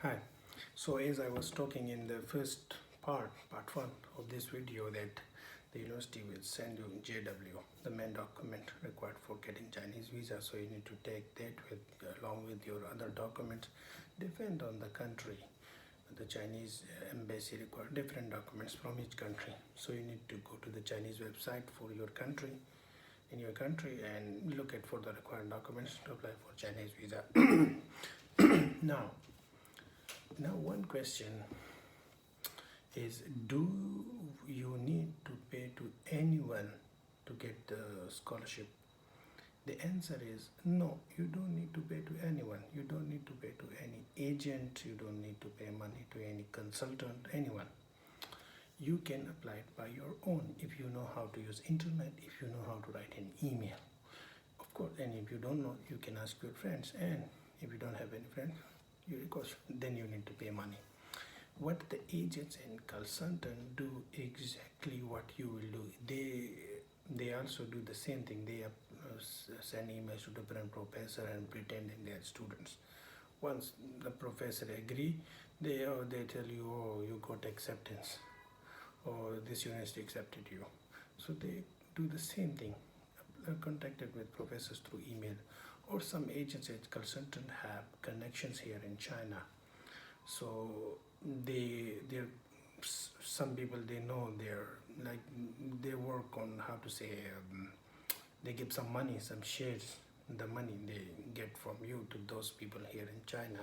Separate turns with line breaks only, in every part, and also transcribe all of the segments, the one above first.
Hi. So as I was talking in the first part one of this video, that the university will send you JW, the main document required for getting Chinese visa. So you need to take that with along with your other documents. Depend on the country. The Chinese embassy require different documents from each country. So you need to go to the Chinese website for your country, in your country, and look at for the required documents to apply for Chinese visa. Now, one question is, do you need to pay to anyone to get the scholarship? The answer is no, you don't need to pay to anyone. You don't need to pay to any agent, you don't need to pay money to any consultant, anyone. You can apply it by your own if you know how to use internet, if you know how to write an email. Of course, and if you don't know, you can ask your friends, and if you don't have any friends, then you need to pay money. What the agents and consultant do exactly what you will do. They also do the same thing. They send emails to different professor and pretending they are students. Once the professor agree, they tell you, oh, you got acceptance, or this university accepted you. So they do the same thing. Contacted with professors through email, or some agents and consultant have connections here in China. So they're some people, they know, they're like, they work on how to say, they give some money, some shares, the money they get from you to those people here in China.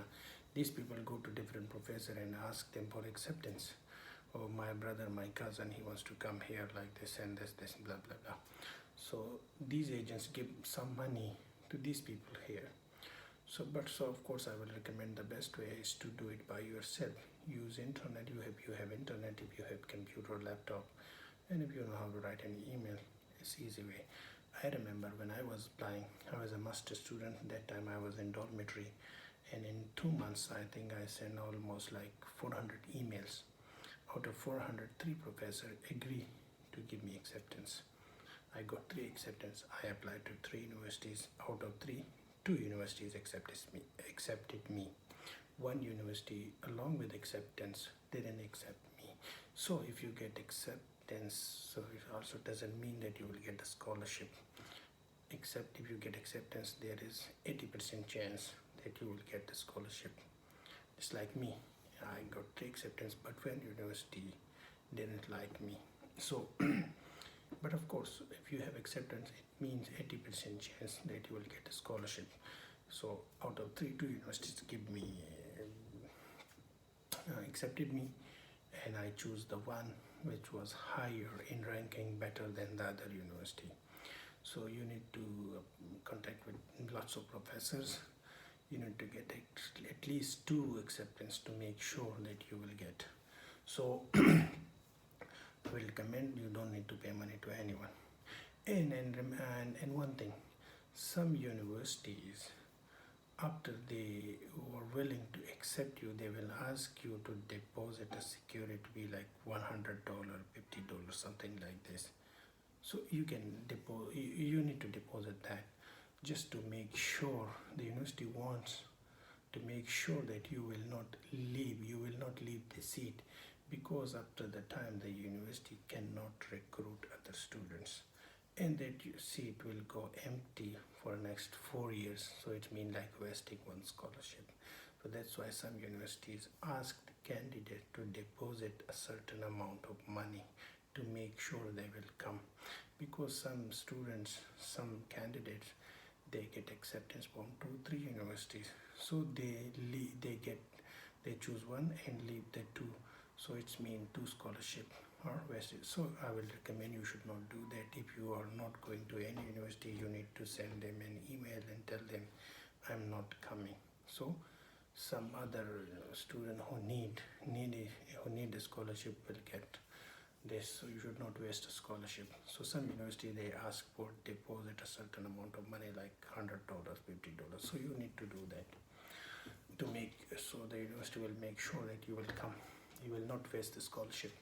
These people go to different professor and ask them for acceptance. Oh, my brother, my cousin, he wants to come here like this and this blah blah blah. So these agents give some money to these people here. So of course I will recommend the best way is to do it by yourself. Use internet. You have internet, if you have computer, laptop, and if you know how to write an email, it's easy way. I remember when I was applying, I was a master student. That time I was in dormitory, and in 2 months I think I sent almost like 400 emails. Out of 400, 3 professors agree to give me acceptance. I got 3 acceptance. I applied to 3 universities. Out of 3, 2 universities accepted me. 1 university, along with acceptance, didn't accept me. So if you get acceptance, so it also doesn't mean that you will get the scholarship. Except if you get acceptance, there is 80% chance that you will get the scholarship. It's like me. I got 3 acceptance, but when university didn't like me. So but of course, if you have acceptance, it means 80% chance that you will get a scholarship. So out of 3, 2 universities give me accepted me, and I choose the one which was higher in ranking, better than the other university. So you need to contact with lots of professors. You need to get at least 2 acceptance to make sure that you will get. So I will recommend you don't need to pay money to anyone. And one thing, some universities, after they were willing to accept you, they will ask you to deposit a security to be like $100, $50, something like this. So you can you need to deposit that, just to make sure. The university wants to make sure that you will not leave the seat, because after the time the university cannot recruit other students, and that seat will go empty for next 4 years. So it means like wasting one scholarship. So that's why some universities ask the candidate to deposit a certain amount of money to make sure they will come, because some students, some candidates, they get acceptance from 2, 3 universities. So they choose one and leave the 2. So it's mean 2 scholarship are wasted. So I will recommend you should not do that. If you are not going to any university, you need to send them an email and tell them I'm not coming. So some other student who need a scholarship will get this. So you should not waste a scholarship. So some university, they ask for deposit a certain amount of money, like $100, $50. So you need to do that to make, so the university will make sure that you will come. You will not waste the scholarship.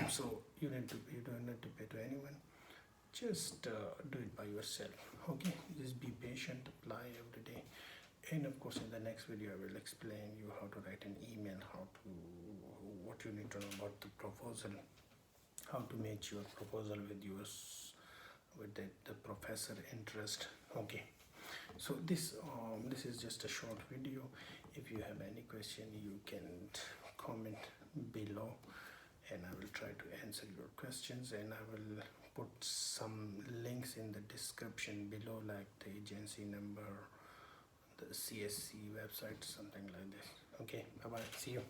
So you don't need to pay to anyone. Just do it by yourself. Okay, just be patient, apply every day. And of course, in the next video, I will explain you how to write an email, what you need to know about the proposal, how to match your proposal with the professor interest. Okay, so this is just a short video. If you have any question, you can comment below, and I will try to answer your questions, and I will put some links in the description below, like the agency number, the CSC website, something like this. Okay, bye bye, see you.